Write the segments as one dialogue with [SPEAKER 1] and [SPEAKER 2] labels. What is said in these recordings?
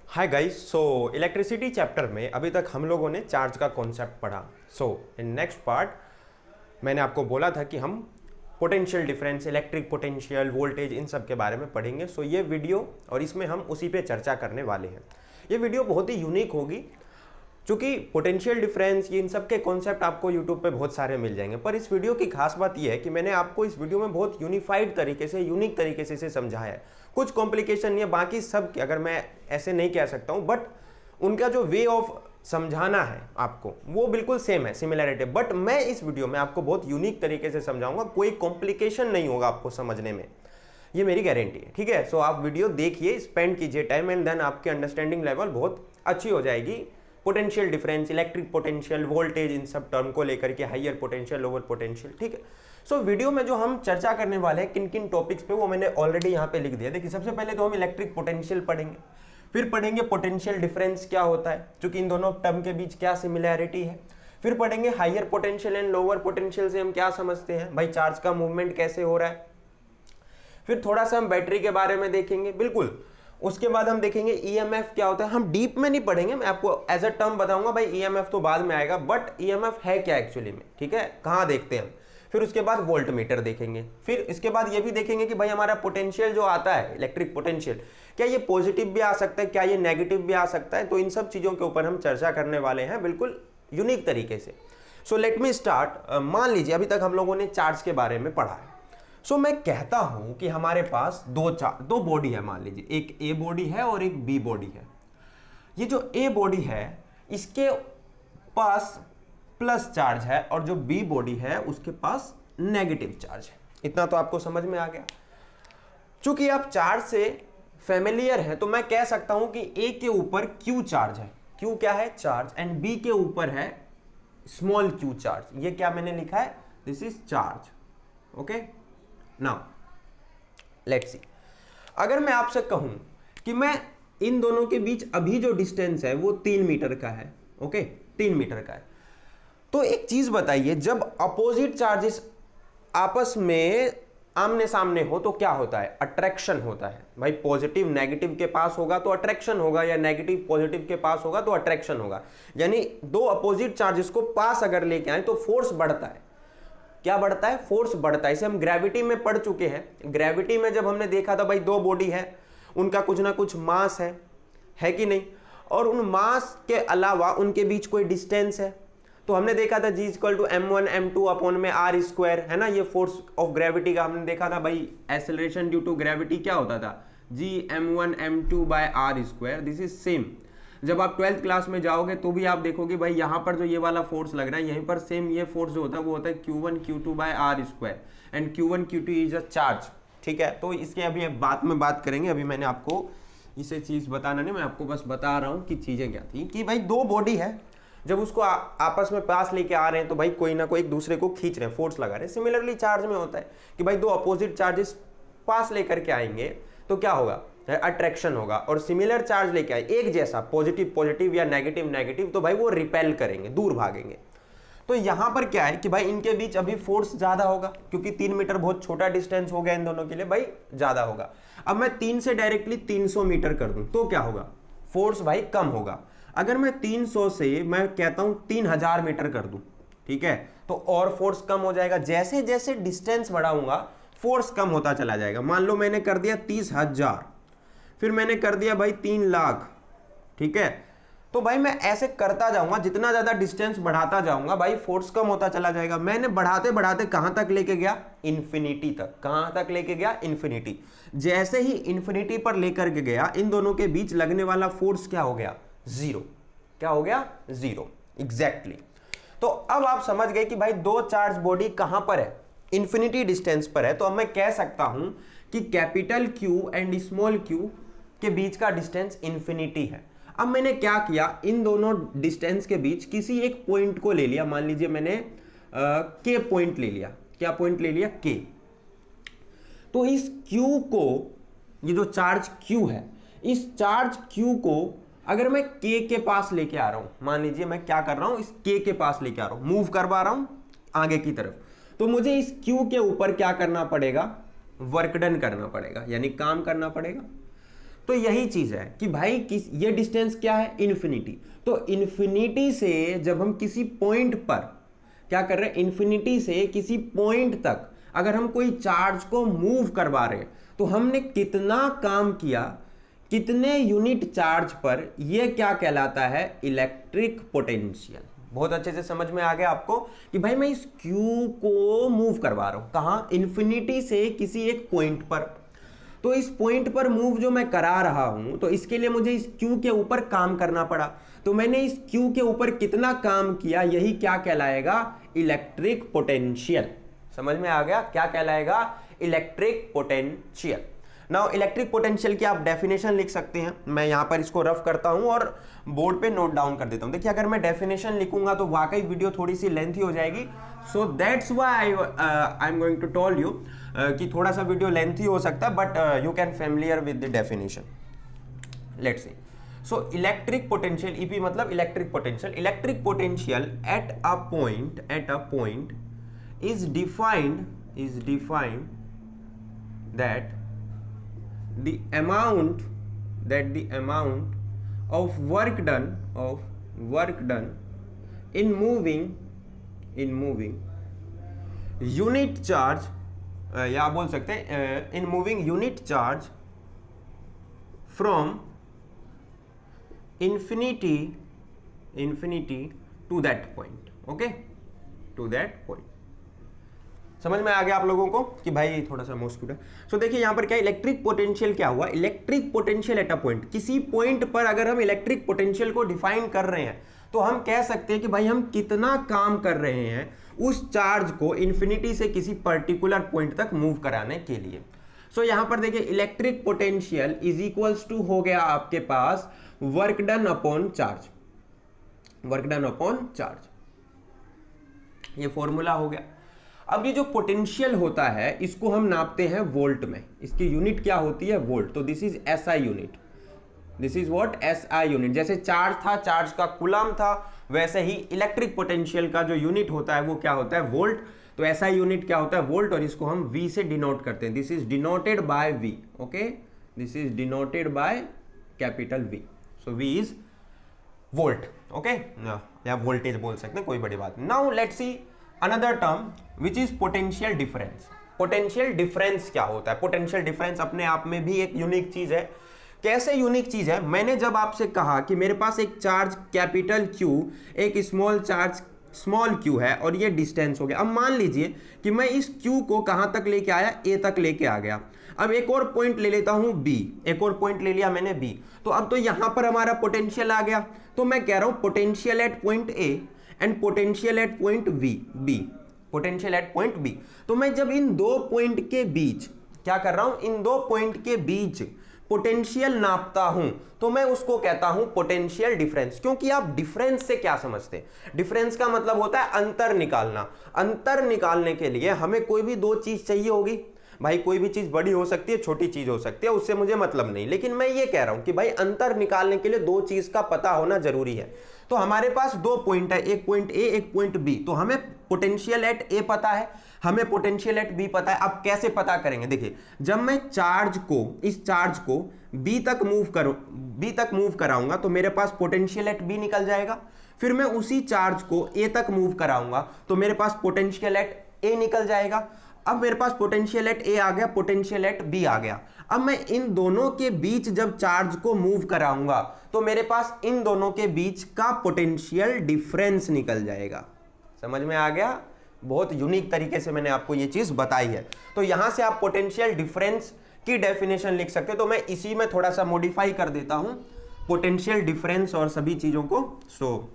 [SPEAKER 1] Hi guys, सो electricity chapter में अभी तक हम लोगों ने चार्ज का कॉन्सेप्ट पढ़ा। सो इन नेक्स्ट पार्ट मैंने आपको बोला था कि हम potential difference, electric potential, voltage, इन सब के बारे में पढ़ेंगे। सो ये वीडियो और इसमें हम उसी पे चर्चा करने वाले हैं। ये वीडियो बहुत ही यूनिक होगी क्योंकि पोटेंशियल डिफरेंस, ये इन सब के कॉन्सेप्ट आपको यूट्यूब पे बहुत सारे मिल जाएंगे, पर इस वीडियो की खास बात यह है कि मैंने आपको इस वीडियो में बहुत यूनिफाइड तरीके से, यूनिक तरीके से इसे समझाया है। कुछ कॉम्प्लिकेशन नहीं है, बाकी सब अगर मैं ऐसे नहीं कह सकता हूँ, बट उनका जो वे ऑफ समझाना है आपको वो बिल्कुल सेम है, सिमिलैरिटी। बट मैं इस वीडियो में आपको बहुत यूनिक तरीके से समझाऊंगा, कोई कॉम्प्लिकेशन नहीं होगा आपको समझने में, ये मेरी गारंटी है। ठीक है, सो आप वीडियो देखिए, स्पेंड कीजिए टाइम, एंड देन आपकी अंडरस्टैंडिंग लेवल बहुत अच्छी हो जाएगी potential difference, electric potential, voltage, इन सब टर्म को लेकर के, हायर पोटेंशियल, लोअर पोटेंशियल। ठीक है, सो वीडियो में जो हम चर्चा करने वाले हैं किन किन टॉपिक्स पे, वो मैंने ऑलरेडी यहाँ पे लिख दिया। देखिए, सबसे पहले तो हम इलेक्ट्रिक पोटेंशियल पढ़ेंगे, फिर पढ़ेंगे पोटेंशियल डिफरेंस क्या होता है, क्योंकि इन दोनों टर्म के बीच क्या सिमिलैरिटी है। फिर पढ़ेंगे higher potential and lower potential से हम क्या समझते हैं, भाई चार्ज का मूवमेंट कैसे हो रहा है। फिर थोड़ा सा हम बैटरी के बारे में देखेंगे, बिल्कुल। उसके बाद हम देखेंगे ईएमएफ क्या होता है। हम डीप में नहीं पढ़ेंगे, मैं आपको एज अ टर्म बताऊंगा, भाई ईएमएफ तो बाद में आएगा, बट ईएमएफ है क्या एक्चुअली में, ठीक है, कहाँ देखते हैं हम। फिर उसके बाद वोल्ट मीटर देखेंगे। फिर इसके बाद ये भी देखेंगे कि भाई हमारा पोटेंशियल जो आता है, इलेक्ट्रिक पोटेंशियल, क्या ये पॉजिटिव भी आ सकता है, क्या ये नेगेटिव भी आ सकता है। तो इन सब चीज़ों के ऊपर हम चर्चा करने वाले हैं, बिल्कुल यूनिक तरीके से। So let me start. मान लीजिए अभी तक हम लोगों ने चार्ज के बारे में पढ़ा है। सो मैं कहता हूं कि हमारे पास दो बॉडी है, मान लीजिए एक ए बॉडी है और एक बी बॉडी है। ये जो ए बॉडी है इसके पास प्लस चार्ज है और जो बी बॉडी है उसके पास नेगेटिव चार्ज है। इतना तो आपको समझ में आ गया। चूंकि आप चार्ज से फेमिलियर है तो मैं कह सकता हूं कि ए के ऊपर क्यू चार्ज है। क्यू क्या है? चार्ज। एंड बी के ऊपर है स्मॉल क्यू चार्ज। ये क्या मैंने लिखा है? This is charge. Okay, now let's see. अगर मैं आपसे कहूं कि मैं इन दोनों के बीच अभी जो डिस्टेंस है वो 3 मीटर का है, ओके, 3 मीटर का है, तो एक चीज बताइए, जब अपोजिट चार्जेस आपस में आमने सामने हो तो क्या होता है? अट्रैक्शन होता है। भाई पॉजिटिव नेगेटिव के पास होगा तो अट्रैक्शन होगा, या नेगेटिव पॉजिटिव के पास होगा तो अट्रैक्शन होगा। यानी दो अपोजिट चार्जेस को पास अगर लेके आए तो फोर्स बढ़ता है। क्या बढ़ता है? फोर्स बढ़ता है। इसे हम ग्रेविटी में पढ़ चुके हैं। ग्रेविटी में जब हमने देखा था भाई दो बॉडी है, उनका कुछ ना कुछ मास है कि नहीं, और उन मास के अलावा उनके बीच कोई डिस्टेंस है। तो हमने देखा था G=m1m2 अपॉन में r स्क्वायर, है ना। ये फोर्स ऑफ ग्रेविटी का हमने देखा था भाई, एक्सेलरेशन ड्यू टू ग्रेविटी क्या होता था? G m1m2/r²। This is same. जब आप 12th क्लास में जाओगे तो भी आप देखोगे भाई यहाँ पर जो ये वाला फोर्स लग रहा है, यहीं पर सेम ये फोर्स जो होता है वो होता है Q1Q2/r²। And Q1Q2 is a charge. ठीक है, तो इसके अभी बाद में बात करेंगे। अभी मैंने आपको इसे चीज बताना नहीं, मैं आपको बस बता रहा हूँ कि चीजें क्या थी। कि भाई दो बॉडी है, जब उसको आपस में पास लेके आ रहे हैं तो भाई कोई ना कोई एक दूसरे को खींच रहे हैं, फोर्स लगा रहे हैं। सिमिलरली चार्ज में होता है कि भाई दो अपोजिट चार्जेस पास लेकर के आएंगे तो क्या होगा? अट्रैक्शन होगा। और सिमिलर चार्ज लेके आए एक जैसा, पॉजिटिव पॉजिटिव या नेगेटिव नेगेटिव, तो भाई वो रिपेल करेंगे, दूर भागेंगे। तो यहां पर क्या है कि भाई इनके बीच अभी फोर्स ज्यादा होगा, क्योंकि 3 मीटर बहुत छोटा डिस्टेंस हो गया इन दोनों के लिए, भाई ज्यादा होगा। अब मैं 3 से डायरेक्टली 300 मीटर कर दूं तो क्या होगा? फोर्स भाई कम होगा। अगर मैं 300 से मैं कहता हूं 3000 मीटर कर दूं, ठीक है, तो और फोर्स कम हो जाएगा। जैसे जैसे डिस्टेंस बढ़ाऊंगा फोर्स कम होता चला जाएगा। मान लो मैंने कर दिया 30,000, फिर मैंने कर दिया भाई 3 लाख, ठीक है, तो भाई मैं ऐसे करता जाऊंगा, जितना ज्यादा डिस्टेंस बढ़ाता जाऊंगा भाई फोर्स कम होता चला जाएगा। मैंने बढ़ाते बढ़ाते कहां तक लेके गया? इन्फिनिटी तक। कहां तक लेके गया? इन्फिनिटी। जैसे ही इन्फिनिटी पर लेकर के गया, इन दोनों के बीच लगने वाला फोर्स क्या हो गया? जीरो। क्या हो गया? जीरो। एग्जैक्टली। तो अब आप समझ गए कि भाई दो चार्ज बॉडी कहां पर है? इन्फिनिटी डिस्टेंस पर है। तो अब मैं कह सकता हूं कि capital Q and small Q के बीच का डिस्टेंस इन्फिनिटी है। अब मैंने क्या किया, इन दोनों डिस्टेंस के बीच किसी एक पॉइंट को ले लिया। मान लीजिए मैंने के पॉइंट ले लिया। क्या पॉइंट ले लिया? के। तो इस क्यू को, ये जो चार्ज क्यू है, इस चार्ज क्यू को अगर मैं के पास लेके आ रहा हूं, मान लीजिए मैं क्या कर रहा हूं, इस के पास लेके आ रहा हूं, मूव करवा रहा हूं आगे की तरफ, तो मुझे इस क्यू के ऊपर क्या करना पड़ेगा? वर्क डन करना पड़ेगा, यानी काम करना पड़ेगा। तो यही चीज है कि भाई ये डिस्टेंस क्या है, इन्फिनिटी। तो इन्फिनिटी से जब हम किसी पॉइंट पर क्या कर रहे हैं, इन्फिनिटी से किसी पॉइंट तक अगर हम कोई चार्ज को मूव करवा रहे हैं तो हमने कितना काम किया, कितने यूनिट चार्ज पर, यह क्या कहलाता है, इलेक्ट्रिक पोटेंशियल। बहुत अच्छे से समझ में आ गया आपको कि भाई मैं इस Q को मूव करवा रहा हूं, कहां, इन्फिनिटी से किसी एक पॉइंट पर। तो इस पॉइंट पर मूव जो मैं करा रहा हूं, तो इसके लिए मुझे इस Q के ऊपर काम करना पड़ा। तो मैंने इस Q के ऊपर कितना काम किया, यही क्या कहलाएगा, इलेक्ट्रिक पोटेंशियल। समझ में आ गया, क्या कहलाएगा, electric potential. Now electric potential की आप डेफिनेशन लिख सकते हैं। मैं यहां पर इसको रफ करता हूं और बोर्ड पे नोट डाउन कर देता हूं। देखिए अगर मैं डेफिनेशन लिखूंगा तो वाकई वीडियो थोड़ी सी लेंथी हो जाएगी, so that's why I am going to tell you कि थोड़ा सा वीडियो लेंथी हो सकता है, but you can familiar with the definition. Let's see. So electric potential, EP मतलब electric potential. Electric potential at a point is defined that the amount of work done in moving unit charge, या बोल सकते हैं in moving unit charge from infinity to that point, okay, to that point। समझ में आ गया आप लोगों को कि भाई थोड़ा सा मॉस्क्यूट है। सो देखिए यहां पर क्या इलेक्ट्रिक पोटेंशियल क्या हुआ, electric potential at a point, किसी पॉइंट पर अगर हम इलेक्ट्रिक पोटेंशियल को डिफाइन कर रहे हैं तो हम कह सकते हैं कि भाई हम कितना काम कर रहे हैं उस चार्ज को इन्फिनिटी से किसी पर्टिकुलर पॉइंट तक मूव कराने के लिए। सो यहां पर देखिए electric potential is equals to हो गया आपके पास वर्क डन अपॉन चार्ज, ये फॉर्मूला हो गया। अब ये जो पोटेंशियल होता है इसको हम नापते हैं वोल्ट में, इसकी यूनिट क्या होती है, वोल्ट। तो this is SI unit, this is what, SI unit. जैसे चार्ज था, चार्ज का कूलम था, वैसे ही इलेक्ट्रिक पोटेंशियल का जो यूनिट होता है वो क्या होता है, वोल्ट। तो एसआई यूनिट क्या होता है, वोल्ट, और इसको हम V से डिनोट करते हैं। This is denoted by V, okay, this is denoted by capital V। So V is volt, okay, या वोल्टेज बोल सकते हैं, कोई बड़ी बात नहीं। Now let's see another term which is potential difference. Potential difference क्या होता है, पोटेंशियल डिफरेंस अपने आप में भी एक यूनिक चीज है। कैसे यूनिक चीज है, मैंने जब आपसे कहा कि मेरे पास एक चार्ज कैपिटल Q, एक स्मॉल चार्ज स्मॉल q है और ये डिस्टेंस हो गया। अब मान लीजिए कि मैं इस q को कहां तक लेके आया, a तक लेके आ गया। अब एक और पॉइंट ले लेता हूं b, एक और पॉइंट ले लिया मैंने b, तो अब तो यहां पर हमारा पोटेंशियल आ गया। तो मैं कह रहा हूं potential at point a and potential at point b, potential at point b। तो मैं जब इन दो पॉइंट के बीच क्या कर रहा हूं, इन दो पॉइंट के बीच पोटेंशियल नापता हूं तो मैं उसको कहता हूं पोटेंशियल डिफरेंस। क्योंकि आप डिफरेंस से क्या समझते हैं, डिफरेंस का मतलब होता है अंतर निकालना। अंतर निकालने के लिए हमें कोई भी दो चीज चाहिए होगी, भाई कोई भी चीज बड़ी हो सकती है, छोटी चीज हो सकती है, उससे मुझे मतलब नहीं, लेकिन मैं ये कह रहा हूं कि भाई अंतर निकालने के लिए दो चीज का पता होना जरूरी है। तो हमारे पास दो पॉइंट है, एक पॉइंट ए एक पॉइंट बी, तो हमें पोटेंशियल एट ए पता है, हमें पोटेंशियल एट बी पता है। अब कैसे पता करेंगे, देखिए जब मैं चार्ज को, इस चार्ज को बी तक मूव कराऊंगा तो मेरे पास पोटेंशियल एट बी निकल जाएगा। फिर मैं उसी चार्ज को ए तक मूव कराऊंगा तो मेरे पास पोटेंशियल एट ए निकल जाएगा। अब मेरे पास पोटेंशियल एट ए आ गया, पोटेंशियल एट बी आ गया। अब मैं इन दोनों के बीच जब चार्ज को मूव कराऊंगा तो मेरे पास इन दोनों के बीच का पोटेंशियल डिफरेंस निकल जाएगा। समझ में आ गया, बहुत यूनिक तरीके से मैंने आपको ये चीज बताई है। तो यहां से आप पोटेंशियल डिफरेंस की डेफिनेशन लिख सकते हो। तो मैं इसी में थोड़ा सा मॉडिफाई कर देता हूं पोटेंशियल डिफरेंस और सभी चीजों को। सो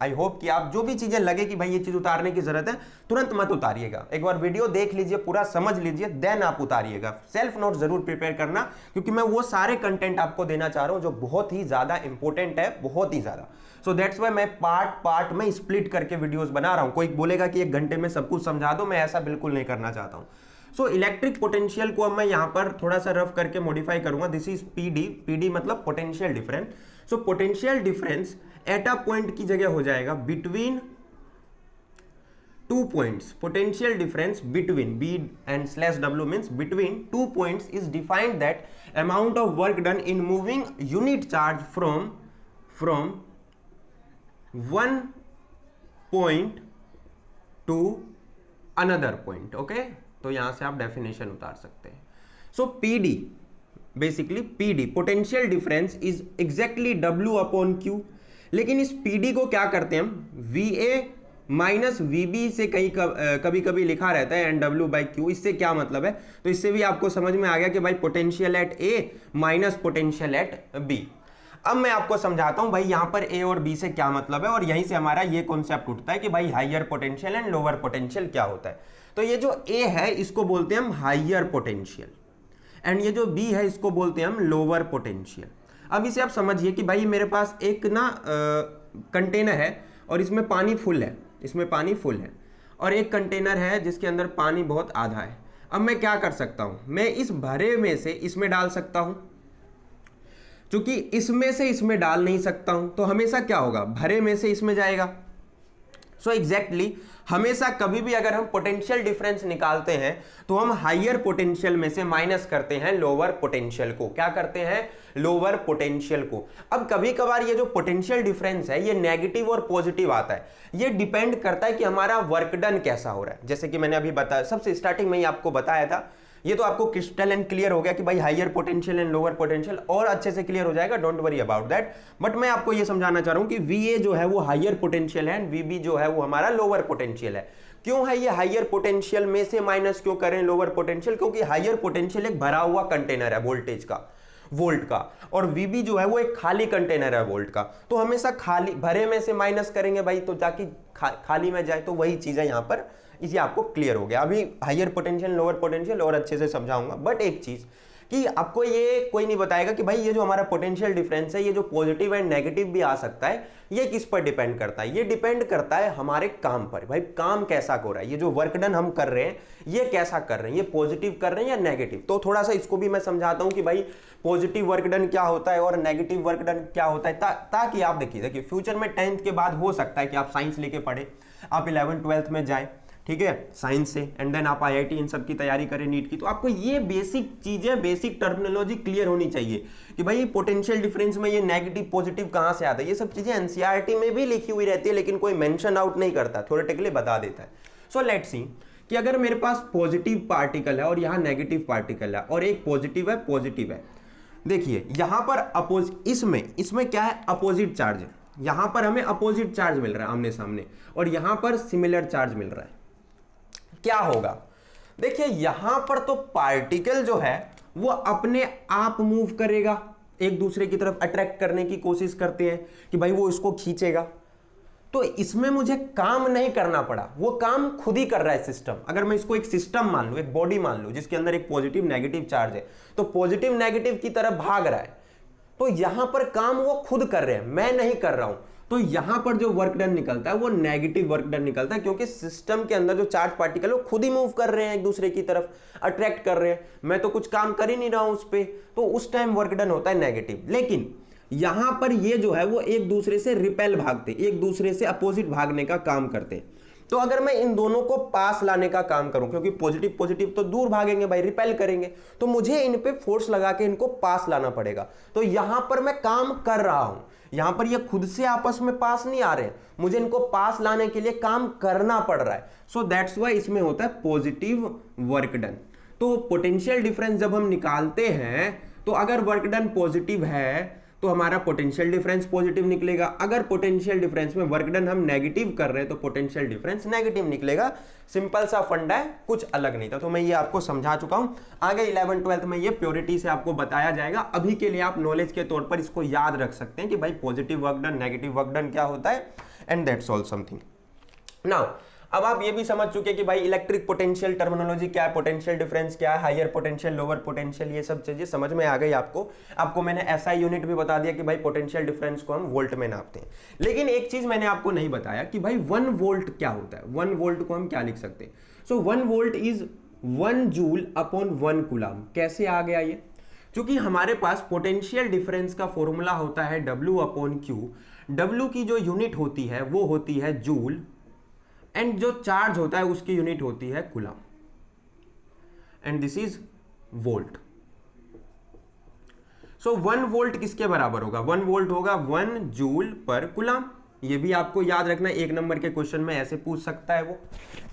[SPEAKER 1] आई होप कि आप जो भी चीजें लगे कि भाई ये चीज उतारने की जरूरत है, तुरंत मत उतारिएगा, एक बार वीडियो देख लीजिए, पूरा समझ लीजिए, देन आप उतारिएगा। सेल्फ नोट जरूर प्रिपेयर करना, क्योंकि मैं वो सारे कंटेंट आपको देना चाह रहा हूं जो बहुत ही ज्यादा इंपॉर्टेंट है, बहुत ही ज्यादा। सो दैट्स वाई मैं पार्ट में स्प्लिट करके वीडियोस बना रहा हूं। कोई बोलेगा कि 1 घंटे में सब कुछ समझा दो, मैं ऐसा बिल्कुल नहीं करना चाहता हूं। सो इलेक्ट्रिक पोटेंशियल को अब मैं यहां पर थोड़ा सा रफ करके मॉडिफाई करूंगा। दिस इज पीडी मतलब potential difference. So potential difference at a point की जगह हो जाएगा between 2 points, potential difference between B and slash W means between 2 points is defined that amount of work done in moving unit charge from one point to another point. Okay, तो यहां से आप definition उतार सकते हैं. सो PD basically PD potential difference is exactly W upon Q. लेकिन इस PD को क्या करते हैं हम, VA माइनस VB से कभी कभी लिखा रहता है NW बाई Q. इससे क्या मतलब है, तो इससे भी आपको समझ में आ गया कि भाई potential at A minus potential at B. अब मैं आपको समझाता हूं भाई यहां पर A और B से क्या मतलब है, और यहीं से हमारा ये कॉन्सेप्ट उठता है कि भाई higher potential and lower potential क्या होता है. तो ये जो A है इसको बोलते हैं हम हाइयर पोटेंशियल, एंड ये जो B है इसको बोलते हैं हम लोअर पोटेंशियल. अब इसे आप समझिए कि भाई मेरे पास एक ना कंटेनर है और इसमें पानी फुल है, इसमें पानी फुल है, और एक कंटेनर है जिसके अंदर पानी बहुत आधा है. अब मैं क्या कर सकता हूं, मैं इस भरे में से इसमें डाल सकता हूं. क्योंकि इसमें से इसमें डाल नहीं सकता हूं तो हमेशा क्या होगा, भरे में से इसमें जाएगा. सो एग्जैक्टली हमेशा कभी भी अगर हम पोटेंशियल डिफरेंस निकालते हैं तो हम हाइयर पोटेंशियल में से माइनस करते हैं लोअर पोटेंशियल को. क्या करते हैं, लोअर पोटेंशियल को. अब कभी कभार ये जो पोटेंशियल डिफरेंस है ये नेगेटिव और पॉजिटिव आता है. ये डिपेंड करता है कि हमारा वर्क डन कैसा हो रहा है. जैसे कि मैंने अभी बताया, सबसे स्टार्टिंग में ही आपको बताया था, ये तो आपको क्रिस्टल एंड क्लियर हो गया कि भाई higher potential and lower potential, और अच्छे से क्लियर हो जाएगा, don't worry about that. But मैं आपको ये समझाना चाह रहा हूं कि VA जो है वो हाइयर पोटेंशियल है एंड VB जो है वो हमारा लोअर पोटेंशियल है. क्यों है ये हाइयर पोटेंशियल में से माइनस क्यों करें लोअर पोटेंशियल, क्योंकि हाइयर पोटेंशियल एक भरा हुआ कंटेनर है वोल्टेज का, वोल्ट का, और VB जो है वो एक खाली कंटेनर है वोल्ट का. तो हमेशा खाली भरे में से माइनस करेंगे भाई, तो जाके खाली में जाए. तो वही चीज है यहाँ पर, इसे आपको क्लियर हो गया. अभी हाइयर पोटेंशियल लोअर पोटेंशियल और अच्छे से समझाऊंगा. बट एक चीज कि आपको ये कोई नहीं बताएगा कि भाई ये जो हमारा पोटेंशियल डिफरेंस है ये जो पॉजिटिव एंड नेगेटिव भी आ सकता है, ये किस पर डिपेंड करता है, ये डिपेंड करता है हमारे काम पर. भाई काम कैसा हो रहा है, ये जो वर्क डन हम कर रहे हैं ये कैसा कर रहे हैं, ये पॉजिटिव कर रहे हैं या नेगेटिव. तो थोड़ा सा इसको भी मैं समझाता हूं कि भाई पॉजिटिव वर्क डन क्या होता है और नेगेटिव वर्क डन क्या होता है, ताकि आप देखिए फ्यूचर में 10th के बाद हो सकता है कि आप साइंस लेके पढ़े, आप 11th 12th में जाए, ठीक है, साइंस से, एंड देन आप IIT इन सब की तैयारी करें, नीट की. तो आपको ये बेसिक चीजें, बेसिक टर्मिनोलॉजी क्लियर होनी चाहिए कि भाई पोटेंशियल डिफरेंस में ये नेगेटिव पॉजिटिव कहां से आता है. ये सब चीजें NCERT में भी लिखी हुई रहती है लेकिन कोई मेंशन आउट नहीं करता, थ्योरेटिकली बता देता है. सो लेट्स सी कि अगर मेरे पास पॉजिटिव पार्टिकल है और यहाँ नेगेटिव पार्टिकल है, और एक पॉजिटिव है, पॉजिटिव है. देखिए यहां पर इसमें क्या है, अपोजिट चार्ज है. यहां पर हमें अपोजिट चार्ज मिल रहा है आमने सामने, और यहां पर सिमिलर चार्ज मिल रहा है. क्या होगा, देखिए यहां पर तो पार्टिकल जो है वो अपने आप मूव करेगा, एक दूसरे की तरफ अट्रैक्ट करने की कोशिश करते हैं कि भाई वो इसको खींचेगा. तो इसमें मुझे काम नहीं करना पड़ा, वो काम खुद ही कर रहा है सिस्टम. अगर मैं इसको एक सिस्टम मान लूं, एक बॉडी मान लूं जिसके अंदर एक पॉजिटिव नेगेटिव चार्ज है, तो पॉजिटिव नेगेटिव की तरफ भाग रहा है, तो यहां पर काम वो खुद कर रहे हैं, मैं नहीं कर रहा हूं. तो यहां पर जो वर्क डन निकलता है वो नेगेटिव वर्क डन निकलता है, क्योंकि सिस्टम के अंदर जो चार्ज पार्टिकल है वो खुद ही मूव कर रहे हैं, एक दूसरे की तरफ अट्रैक्ट कर रहे हैं, मैं तो कुछ काम कर ही नहीं रहा हूं उस पर. तो उस टाइम वर्क डन होता है नेगेटिव. लेकिन यहां पर ये जो है वो एक दूसरे से रिपेल भागते, एक दूसरे से अपोजिट भागने का काम करते. तो अगर मैं इन दोनों को पास लाने का काम करूं, क्योंकि पॉजिटिव पॉजिटिव तो दूर भागेंगे भाई, रिपेल करेंगे, तो मुझे इन पे फोर्स लगा के इनको पास लाना पड़ेगा. तो यहां पर मैं काम कर रहा हूं, यहां पर ये खुद से आपस में पास नहीं आ रहे, मुझे इनको पास लाने के लिए काम करना पड़ रहा है. सो दैट्स व्हाई इसमें होता है पॉजिटिव वर्क डन. तो पोटेंशियल डिफरेंस जब हम निकालते हैं तो अगर वर्क डन पॉजिटिव है तो हमारा पोटेंशियल डिफरेंस पॉजिटिव निकलेगा. अगर पोटेंशियल डिफरेंस में वर्क डन हम नेगेटिव कर रहे हैं तो पोटेंशियल डिफरेंस नेगेटिव निकलेगा. सिंपल सा फंडा है, कुछ अलग नहीं था. तो मैं ये आपको समझा चुका हूं, आगे 11th 12th में ये प्योरिटी से आपको बताया जाएगा. अभी के लिए आप नॉलेज के तौर पर इसको याद रख सकते हैं कि भाई positive work done, negative work done क्या होता है, and that's all something. Now अब आप ये भी समझ चुके कि भाई इलेक्ट्रिक पोटेंशियल टर्मिनोलॉजी क्या है, पोटेंशियल डिफरेंस क्या है, हायर पोटेंशियल लोअर पोटेंशियल, ये सब चीजें समझ में आ गई आपको मैंने SI यूनिट भी बता दिया कि भाई पोटेंशियल डिफरेंस को हम वोल्ट में नापते हैं. लेकिन एक चीज मैंने आपको नहीं बताया कि भाई 1 वोल्ट क्या होता है. 1 वोल्ट को हम क्या लिख सकते हैं. सो 1 volt is 1 joule upon 1 coulomb. कैसे आ गया ये, क्योंकि हमारे पास पोटेंशियल डिफरेंस का फॉर्मूला होता है W अपॉन Q. W की जो यूनिट होती है वो होती है जूल, एंड जो चार्ज होता है उसकी यूनिट होती है coulomb, and this is volt. So 1 volt किसके बराबर होगा? 1 वोल्ट होगा 1 जूल पर कूलम। ये भी आपको याद रखना, 1 नंबर के क्वेश्चन में ऐसे पूछ सकता है वो,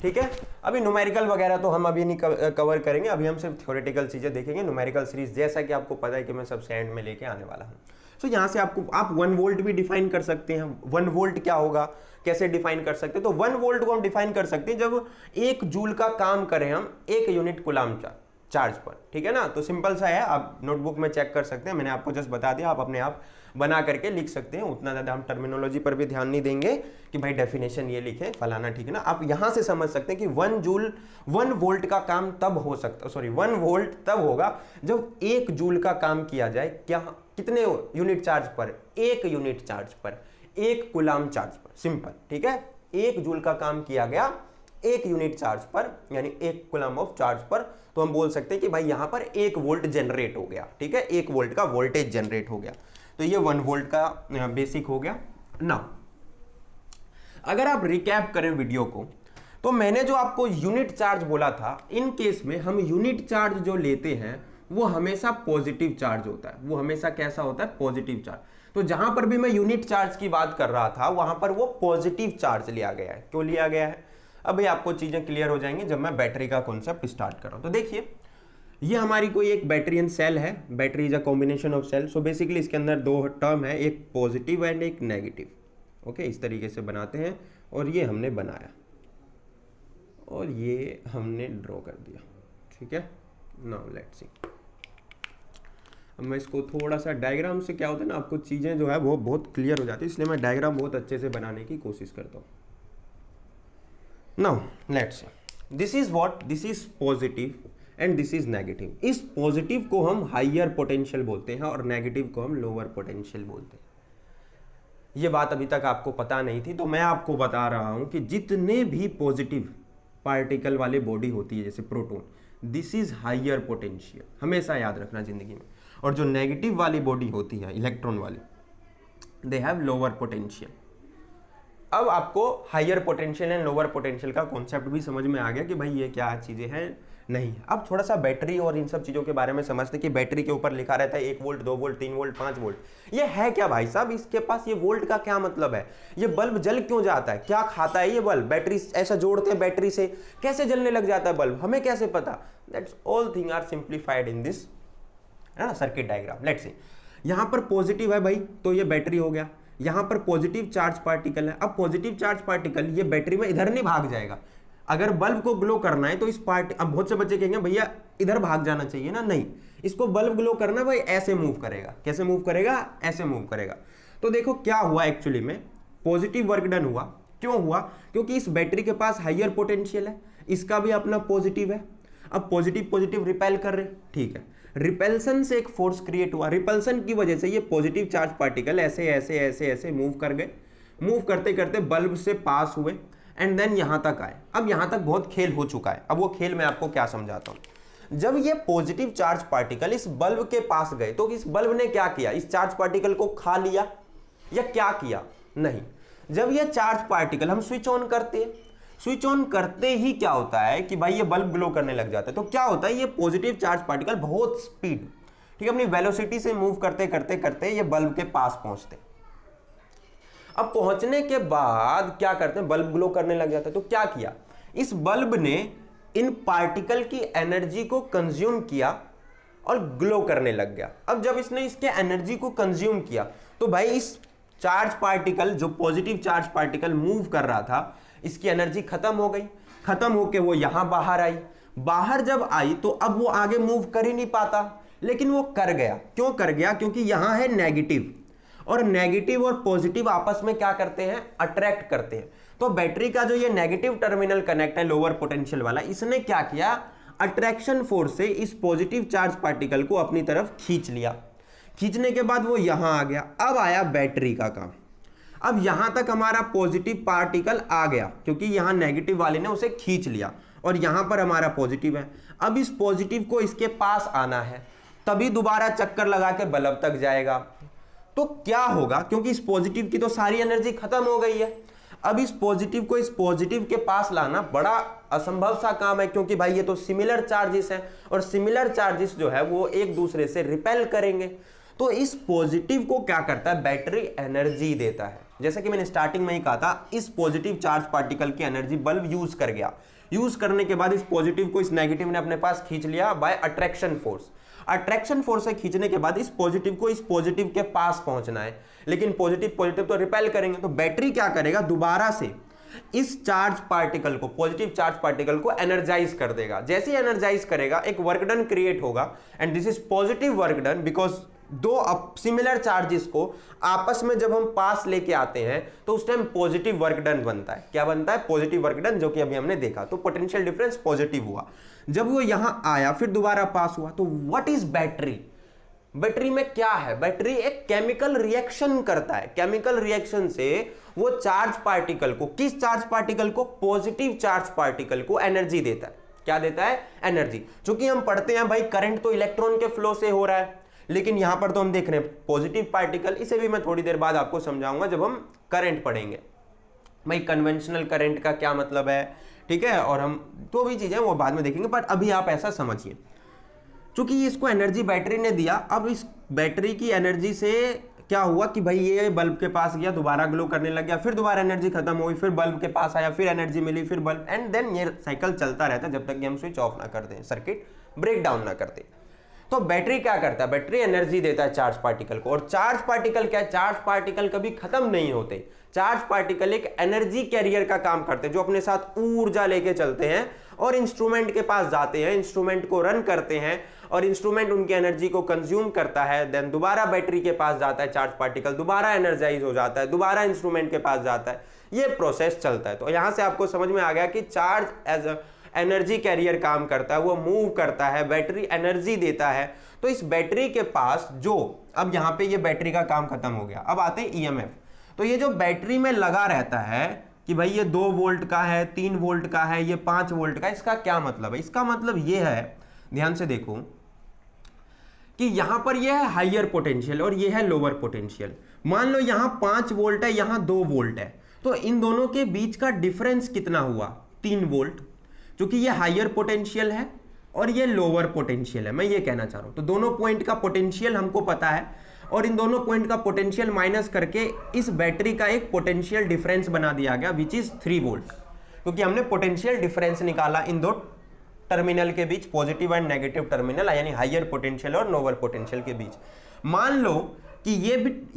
[SPEAKER 1] ठीक है। अभी न्यूमेरिकल वगैरह तो हम अभी नहीं कवर करेंगे, अभी हम सिर्फ थ्योरेटिकल चीजें देखेंगे। न्यूमेरिकल सीरीज जैसा कि आपको पता है कि मैं सबसे एंड में लेके आने वाला हूँ। सो यहाँ से आप 1 वोल्ट भी डिफाइन कर सकते हैं। 1 वोल्ट क्या होगा, कैसे डिफाइन कर सकते हैं? तो 1 वोल्ट को हम डिफाइन कर सकते हैं जब 1 जूल का काम करें हम 1 यूनिट कूलम चार्ज पर, ठीक है ना। तो सिंपल सा है, आप नोटबुक में चेक कर सकते हैं, मैंने आपको जस्ट बता दिया, आप अपने आप बना करके लिख सकते हैं। उतना ज़्यादा हम टर्मिनोलॉजी पर भी ध्यान नहीं देंगे कि भाई डेफिनेशन ये लिखे फलाना, ठीक है ना। आप यहाँ से समझ सकते हैं कि 1 वोल्ट का काम तब हो सकता, 1 वोल्ट तब होगा जब 1 जूल का काम किया जाए, क्या कितने यूनिट चार्ज पर? 1 यूनिट चार्ज पर, 1 कूलम चार्ज पर, सिंपल, ठीक है। 1 जूल का काम किया गया 1 यूनिट चार्ज पर, यानी 1 कूलम ऑफ चार्ज पर, तो हम बोल सकते हैं कि भाई यहां पर 1 वोल्ट जनरेट हो गया, ठीक है। 1 वोल्ट का वोल्टेज जनरेट हो गया। तो ये 1 वोल्ट का बेसिक हो गया ना। अगर आप रिकैप करें वीडियो को, तो मैंने जो आपको यूनिट चार्ज बोला था, इन केस में हम यूनिट चार्ज जो लेते हैं वो हमेशा पॉजिटिव चार्ज होता है। वो हमेशा कैसा होता है? Positive charge. तो जहां पर भी मैं यूनिट चार्ज की बात कर रहा था वहां पर वो पॉजिटिव चार्ज लिया गया है। क्यों लिया गया है? अभी आपको चीजें क्लियर हो जाएंगी जब मैं बैटरी का कॉन्सेप्ट स्टार्ट कर रहा हूं। तो देखिए, ये हमारी कोई एक बैटरी एंड सेल है। Battery is a combination of cell. So basically इसके अंदर 2 टर्म है, एक पॉजिटिव एंड एक नेगेटिव। ओके, इस तरीके से बनाते हैं, और ये हमने बनाया और ये हमने ड्रॉ कर दिया, ठीक है। नाउ लेट्स सी, अब मैं इसको थोड़ा सा डायग्राम से, क्या होता है ना, आपको चीजें जो है वो बहुत क्लियर हो जाती है, इसलिए मैं डायग्राम बहुत अच्छे से बनाने की कोशिश करता हूँ। Now let's see, this is what, this is positive and this is negative. इस पॉजिटिव को हम हाइयर पोटेंशियल बोलते हैं और नेगेटिव को हम लोअर पोटेंशियल बोलते हैं। ये बात अभी तक आपको पता नहीं थी, तो मैं आपको बता रहा हूं कि जितने भी पॉजिटिव पार्टिकल वाले बॉडी होती है, जैसे proton, this is higher potential, हमेशा याद रखना जिंदगी में। और जो नेगेटिव वाली बॉडी होती है, इलेक्ट्रॉन वाली, दे हैव लोअर पोटेंशियल। अब आपको higher potential and lower potential का कॉन्सेप्ट भी समझ में आ गया कि भाई ये क्या चीजें हैं। नहीं, अब थोड़ा सा बैटरी और इन सब चीजों के बारे में समझते कि बैटरी के ऊपर लिखा रहता है 1 वोल्ट, 2 वोल्ट, 3 वोल्ट, 5 वोल्ट। ये है क्या भाई साहब? इसके पास ये वोल्ट का क्या मतलब है? ये बल्ब जल क्यों जाता है? क्या खाता है ये बल्ब? बैटरी ऐसा जोड़ते हैं, बैटरी से कैसे जलने लग जाता है बल्ब? हमें कैसे पता? That's all thing are simplified in this, है ना, सर्किट डायग्राम। लेट्स सी, यहां पर पॉजिटिव है भाई, तो ये बैटरी हो गया। यहां पर पॉजिटिव चार्ज पार्टिकल है। अब पॉजिटिव चार्ज पार्टिकल ये बैटरी में इधर नहीं भाग जाएगा। अगर बल्ब को ग्लो करना है तो इस अब बहुत से बच्चे कहेंगे भैया इधर भाग जाना चाहिए ना, नहीं, इसको बल्ब ग्लो करना भाई ऐसे मूव करेगा। कैसे मूव करेगा? ऐसे मूव करेगा। तो देखो क्या हुआ एक्चुअली में, पॉजिटिव वर्क डन हुआ। क्यों हुआ? क्योंकि इस बैटरी के पास हाइयर पोटेंशियल है, इसका भी अपना पॉजिटिव है। अब पॉजिटिव पॉजिटिव रिपेल कर रहे, ठीक है। रिपल्सन से एक फोर्स क्रिएट हुआ, रिपल्सन की वजह से ये पॉजिटिव चार्ज पार्टिकल ऐसे ऐसे ऐसे ऐसे मूव कर गए। मूव करते करते बल्ब से पास हुए एंड देन यहां तक आए। अब यहां तक बहुत खेल हो चुका है। अब वो खेल मैं आपको क्या समझाता हूं। जब ये पॉजिटिव चार्ज पार्टिकल इस बल्ब के पास गए तो इस बल्ब ने क्या किया? इस चार्ज पार्टिकल को खा लिया या क्या किया? नहीं। जब ये चार्ज पार्टिकल हम स्विच ऑन करते हैं, स्विच ऑन करते ही क्या होता है कि भाई ये बल्ब ग्लो करने लग जाता है। तो क्या होता है, ये पॉजिटिव चार्ज पार्टिकल बहुत स्पीड, ठीक है, अपनी वेलोसिटी से मूव करते करते करते ये बल्ब के पास पहुंचते। अब पहुंचने के बाद क्या करते हैं? बल्ब ग्लो करने लग जाता है। तो क्या किया? इस बल्ब ने इन पार्टिकल की एनर्जी को कंज्यूम किया और ग्लो करने लग गया। अब जब इसने इसके एनर्जी को कंज्यूम किया तो भाई इस चार्ज पार्टिकल, जो पॉजिटिव चार्ज पार्टिकल मूव कर रहा था, इसकी एनर्जी खत्म हो गई। खत्म होके वो यहां बाहर आई। बाहर जब आई तो अब वो आगे मूव कर ही नहीं पाता, लेकिन वो कर गया। क्यों कर गया? क्योंकि यहां है नेगेटिव, और नेगेटिव और पॉजिटिव आपस में क्या करते हैं? अट्रैक्ट करते हैं। तो बैटरी का जो ये नेगेटिव टर्मिनल कनेक्ट है लोअर पोटेंशियल वाला, इसने क्या किया? अट्रैक्शन फोर्स से इस पॉजिटिव चार्ज पार्टिकल को अपनी तरफ खींच लिया। खींचने के बाद वो यहां आ गया। अब आया बैटरी का काम। अब यहां तक हमारा पॉजिटिव पार्टिकल आ गया क्योंकि यहां नेगेटिव वाले ने उसे खींच लिया, और यहां पर हमारा पॉजिटिव है। अब इस पॉजिटिव को इसके पास आना है, तभी दोबारा चक्कर लगा के बल्ब तक जाएगा। तो क्या होगा? क्योंकि इस पॉजिटिव की तो सारी एनर्जी खत्म हो गई है। अब इस पॉजिटिव को इस पॉजिटिव के पास लाना बड़ा असंभव सा काम है, क्योंकि भाई ये तो सिमिलर चार्जेस हैं और सिमिलर चार्जेस जो है वो एक दूसरे से रिपेल करेंगे। तो इस पॉजिटिव को क्या करता है, बैटरी एनर्जी देता है। जैसे कि मैंने स्टार्टिंग में ही कहा था, इस पॉजिटिव चार्ज पार्टिकल की एनर्जी बल्ब यूज कर गया। यूज करने के बाद इस पॉजिटिव को इस नेगेटिव ने अपने पास खींच लिया by attraction force. Attraction force से खींचने के बाद इस पॉजिटिव को इस पॉजिटिव के पास पहुंचना है, लेकिन पॉजिटिव तो रिपेल करेंगे। तो बैटरी क्या करेगा, दोबारा से इस चार्ज पार्टिकल को, पॉजिटिव चार्ज पार्टिकल को एनर्जाइज कर देगा। जैसे ही एनर्जाइज करेगा एक वर्क डन क्रिएट होगा, and this is positive work done, because दो सिमिलर चार्जेस को आपस में जब हम पास लेके आते हैं तो उस टाइम पॉजिटिव वर्क डन बनता है। क्या बनता है, पॉजिटिव वर्क डन, जो कि अभी हमने देखा। तो पोटेंशियल डिफरेंस पॉजिटिव हुआ। जब वो यहां आया फिर दोबारा पास हुआ। तो व्हाट इज बैटरी, बैटरी में क्या है, बैटरी एक केमिकल रिएक्शन करता है। केमिकल रिएक्शन से वो चार्ज पार्टिकल को, किस चार्ज पार्टिकल को, पॉजिटिव चार्ज पार्टिकल को एनर्जी देता है। क्या देता है, एनर्जी। चूंकि हम पढ़ते हैं भाई करंट तो इलेक्ट्रॉन के फ्लो से हो रहा है, लेकिन यहां पर तो हम देख रहे हैं पॉजिटिव पार्टिकल। इसे भी मैं थोड़ी देर बाद आपको समझाऊंगा जब हम करंट पढ़ेंगे। भाई कन्वेंशनल करंट का क्या मतलब है, ठीक है, और हम तो भी चीजें वो बाद में देखेंगे, बट अभी आप ऐसा समझिए, चूंकि इसको एनर्जी बैटरी ने दिया, अब इस बैटरी की एनर्जी से क्या हुआ कि भाई ये बल्ब के पास गया, दोबारा ग्लो करने लग गया, फिर दोबारा एनर्जी खत्म हुई, फिर बल्ब के पास आया, फिर एनर्जी मिली, फिर बल्ब, एंड देन ये साइकिल चलता रहता है जब तक कि हम स्विच ऑफ ना कर दें, सर्किट ब्रेक डाउन ना कर दें। तो बैटरी क्या करता है, बैटरी एनर्जी देता है चार्ज पार्टिकल को। और चार्ज पार्टिकल क्या है, चार्ज पार्टिकल कभी खत्म नहीं होते। चार्ज पार्टिकल एक एनर्जी कैरियर का काम करते हैं, जो अपने साथ ऊर्जा लेके चलते हैं और इंस्ट्रूमेंट के पास जाते हैं, इंस्ट्रूमेंट को रन करते हैं, और इंस्ट्रूमेंट उनकी एनर्जी को कंज्यूम करता है। देन दोबारा बैटरी के पास जाता है चार्ज पार्टिकल, दोबारा एनर्जाइज हो जाता है, दोबारा इंस्ट्रूमेंट के पास जाता है। ये प्रोसेस चलता है। तो यहां से आपको समझ में आ गया कि charge as a energy carrier काम करता है, वो मूव करता है, बैटरी एनर्जी देता है। तो इस बैटरी के पास जो, अब यहां पे ये बैटरी का काम खत्म हो गया, अब आते हैं ईएमएफ। तो ये जो बैटरी में लगा रहता है कि भाई ये 2 वोल्ट का है, 3 वोल्ट का है, ये 5 वोल्ट का, इसका क्या मतलब है, इसका मतलब ये है, ध्यान से देखो कि यहां पर ये है हाइयर पोटेंशियल और ये है लोअर पोटेंशियल। मान लो यहां 5 वोल्ट है, यहां 2 वोल्ट है, तो इन दोनों के बीच का डिफरेंस कितना हुआ, 3 वोल्ट, क्योंकि ये हाइयर पोटेंशियल है और ये लोअर पोटेंशियल है। मैं ये कहना चाह रहा हूं। तो दोनों पॉइंट का पोटेंशियल हमको पता है, और इन दोनों पॉइंट का पोटेंशियल माइनस करके इस बैटरी का एक पोटेंशियल डिफरेंस बना दिया गया, विच इज 3 वोल्ट, क्योंकि हमने पोटेंशियल डिफरेंस निकाला इन दो टर्मिनल के बीच, पॉजिटिव एंड नेगेटिव टर्मिनल, यानी हाइयर पोटेंशियल और लोअर पोटेंशियल के बीच। मान लो कि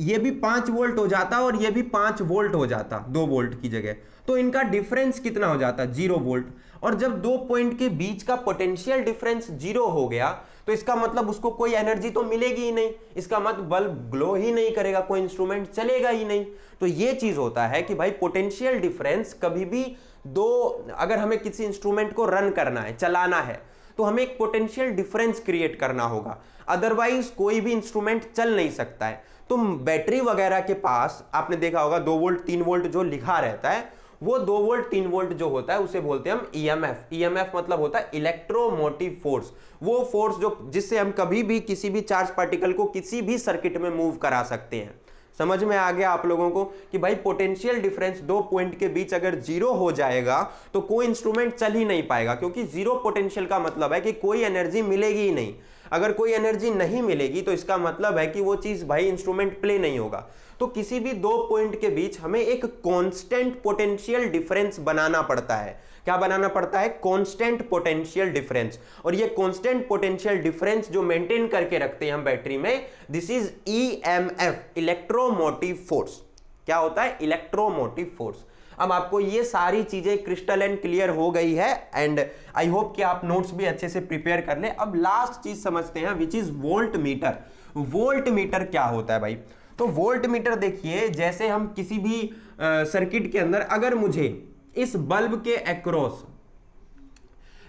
[SPEAKER 1] ये भी 5 वोल्ट हो जाता और ये भी 5 वोल्ट हो जाता 2 वोल्ट की जगह, तो इनका डिफरेंस कितना हो जाता, 0 वोल्ट। और जब 2 पॉइंट के बीच का पोटेंशियल डिफरेंस 0 हो गया, तो इसका मतलब उसको कोई एनर्जी तो मिलेगी ही नहीं, इसका मतलब बल्ब ग्लो ही नहीं करेगा, कोई इंस्ट्रूमेंट चलेगा ही नहीं। तो ये चीज होता है कि भाई पोटेंशियल डिफरेंस कभी भी अगर हमें किसी इंस्ट्रूमेंट को रन करना है, चलाना है, तो हमें एक पोटेंशियल डिफरेंस क्रिएट करना होगा, अदरवाइज कोई भी इंस्ट्रूमेंट चल नहीं सकता है। तो बैटरी वगैरह के पास आपने देखा होगा 2 वोल्ट 3 वोल्ट जो लिखा रहता है, वो 2 वोल्ट 3 वोल्ट जो होता है उसे बोलते हैं हम ईएमएफ। ईएमएफ मतलब होता है इलेक्ट्रोमोटिव फोर्स, वो फोर्स जो जिससे हम कभी भी किसी भी चार्ज पार्टिकल को किसी भी सर्किट में मूव करा सकते हैं। समझ में आ गया आप लोगों को कि भाई पोटेंशियल डिफरेंस 2 पॉइंट के बीच अगर 0 हो जाएगा तो कोई इंस्ट्रूमेंट चल ही नहीं पाएगा, क्योंकि 0 पोटेंशियल का मतलब है कि कोई एनर्जी मिलेगी ही नहीं। अगर कोई एनर्जी नहीं मिलेगी तो इसका मतलब है कि वो चीज भाई इंस्ट्रूमेंट प्ले नहीं होगा। तो किसी भी 2 पॉइंट के बीच हमें एक कांस्टेंट पोटेंशियल डिफरेंस बनाना पड़ता है। क्या बनाना पड़ता है, कांस्टेंट पोटेंशियल डिफरेंस। और ये कांस्टेंट पोटेंशियल डिफरेंस जो मेंटेन करके रखते हैं हम बैटरी में, this is EMF, electromotive force. क्या होता है, इलेक्ट्रोमोटिव फोर्स। अब आपको ये सारी चीजें क्रिस्टल एंड क्लियर हो गई है, एंड आई होप कि आप नोट्स भी अच्छे से प्रिपेयर कर ले। अब लास्ट चीज समझते हैं, which is volt meter. Volt meter क्या होता है भाई, तो वोल्ट मीटर देखिए, जैसे हम किसी भी सर्किट के अंदर अगर मुझे इस बल्ब के अक्रॉस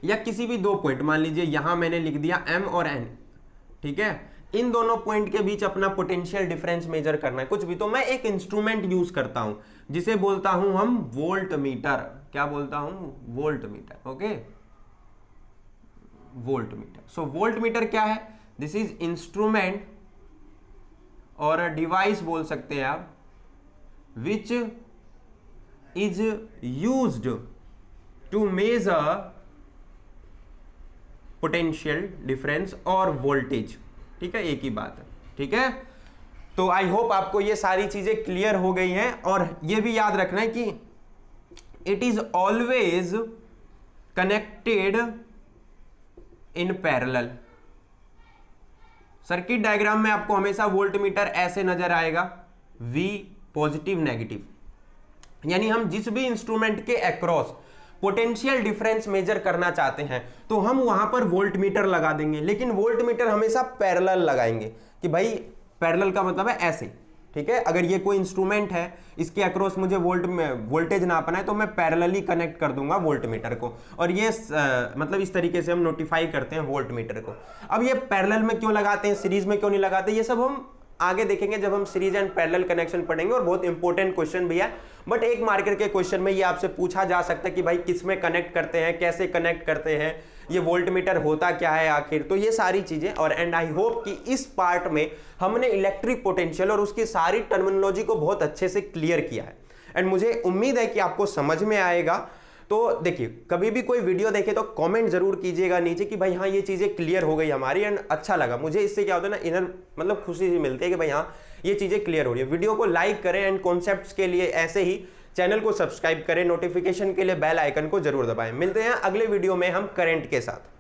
[SPEAKER 1] या किसी भी 2 पॉइंट, मान लीजिए यहां मैंने लिख दिया M और N, ठीक है, इन दोनों पॉइंट के बीच अपना पोटेंशियल डिफरेंस मेजर करना है, कुछ भी, तो मैं एक इंस्ट्रूमेंट यूज करता हूं जिसे बोलता हूं हम वोल्ट मीटर। क्या बोलता हूं, voltmeter. Okay, voltmeter. So voltmeter क्या है, दिस इज इंस्ट्रूमेंट और डिवाइस बोल सकते हैं आप, which is used to measure potential difference और वोल्टेज। ठीक है, एक ही बात है। ठीक है, तो आई होप आपको ये सारी चीजें क्लियर हो गई हैं। और ये भी याद रखना है कि it is always connected in parallel. Circuit diagram में आपको हमेशा वोल्ट मीटर ऐसे नजर आएगा, V पॉजिटिव नेगेटिव, यानी हम जिस भी इंस्ट्रूमेंट के अक्रॉस पोटेंशियल डिफरेंस मेजर करना चाहते हैं तो हम वहां पर वोल्ट मीटर लगा देंगे, लेकिन वोल्ट मीटर हमेशा पैरेलल लगाएंगे कि भाई पैरेलल का मतलब है ऐसे। ठीक है, अगर ये कोई इंस्ट्रूमेंट है, इसके अक्रॉस मुझे वोल्टेज नापना है तो मैं पैरेलली कनेक्ट कर दूंगा वोल्ट मीटर को, और ये मतलब इस तरीके से हम नोटिफाई करते हैं वोल्ट मीटर को। अब ये पैरेलल में क्यों लगाते हैं, सीरीज में क्यों नहीं लगाते, ये सब हम आगे देखेंगे जब हम सीरीज एंड पैरेलल कनेक्शन पढ़ेंगे, और बहुत इंपॉर्टेंट क्वेश्चन भी है। बट एक मार्केट के क्वेश्चन में ये आपसे पूछा जा सकता है कि भाई किस में कनेक्ट करते हैं, कैसे कनेक्ट करते हैं, ये वोल्ट मीटर होता क्या है आखिर, तो ये सारी चीजें। और एंड आई होप कि इस पार्ट में हमने इलेक्ट्रिक पोटेंशियल और उसकी सारी टर्मिनोलॉजी को बहुत अच्छे से क्लियर किया है, एंड मुझे उम्मीद है कि आपको समझ में आएगा। तो देखिए, कभी भी कोई वीडियो देखे तो कमेंट जरूर कीजिएगा नीचे कि भाई हाँ ये चीजें क्लियर हो गई हमारी, एंड अच्छा लगा मुझे। इससे क्या होता है ना, इनर मतलब खुशी सी मिलती है कि भाई हाँ ये चीजें क्लियर हो रही है। वीडियो को लाइक करें, एंड कॉन्सेप्ट्स के लिए ऐसे ही चैनल को सब्सक्राइब करें, नोटिफिकेशन के लिए बेल आइकन को जरूर दबाएं। मिलते हैं अगले वीडियो में हम करंट के साथ।